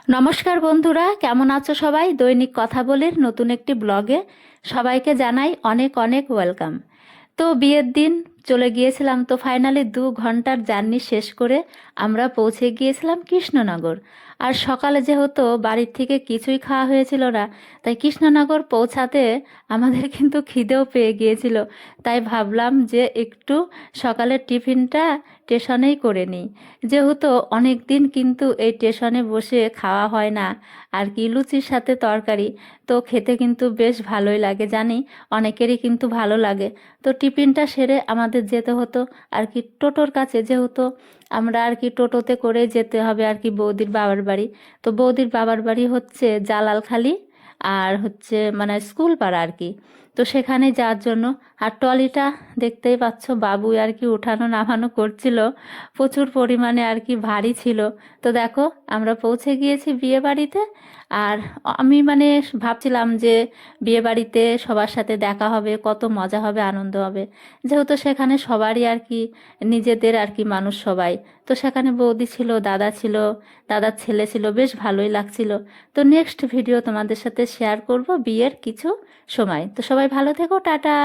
নমস্কার বন্ধুরা, কেমন আছো সবাই? দৈনিক কথা বলির নতুন একটি ব্লগে সবাইকে জানাই অনেক অনেক ওয়েলকাম। তো বিয়ের দিন চলে গিয়েছিলাম, তো ফাইনালি 2 ঘন্টার জার্নি শেষ করে আমরা পৌঁছে গিয়েছিলাম কৃষ্ণনগর। আর সকালে যেহেতু বাড়ির থেকে কিছুই খাওয়া হয়েছিল না, তাই কৃষ্ণনগর পৌঁছাতে আমাদের কিন্তু খিদেও পেয়ে গিয়েছিল। তাই ভাবলাম যে একটু সকালের টিফিনটা স্টেশনেই করে নিই, যেহেতু অনেক দিন কিন্তু এই স্টেশনে বসে খাওয়া হয় না। আর কি লুচির সাথে তরকারি তো খেতে কিন্তু বেশ ভালোই লাগে, জানি অনেকেরই কিন্তু ভালো লাগে। তো টিফিনটা সেরে আমাদের যেতে হতো আর কি টোটোর কাছে, যেহেতু আমরা আর কি টোটোতে করে যেতে হবে আর কি বৌদির বাবার বাড়ি। তো বৌদির বাবার বাড়ি হচ্ছে জালালখালি, আর হচ্ছে মানে স্কুল পাড়া আর কি। তো সেখানে যাওয়ার জন্য, আর ট্রলিটা দেখতেই পাচ্ছ বাবুই আর কি উঠানো নামানো করছিল, প্রচুর পরিমাণে আর কি ভারী ছিল। তো দেখো আমরা পৌঁছে গিয়েছি বিয়ে বাড়িতে। আর আমি মানে ভাবছিলাম যে বিয়ে বাড়িতে সবার সাথে দেখা হবে, কত মজা হবে, আনন্দ হবে, যেহেতু সেখানে সবারই আর কি নিজেদের আর কি মানুষ সবাই। তো সেখানে বৌদি ছিল, দাদা ছিল, দাদার ছেলে ছিল, বেশ ভালোই লাগছিল। তো নেক্সট ভিডিও তোমাদের সাথে শেয়ার করব বিয়ের কিছু সময়। তো সবাই ভালো থেকো, টাটা।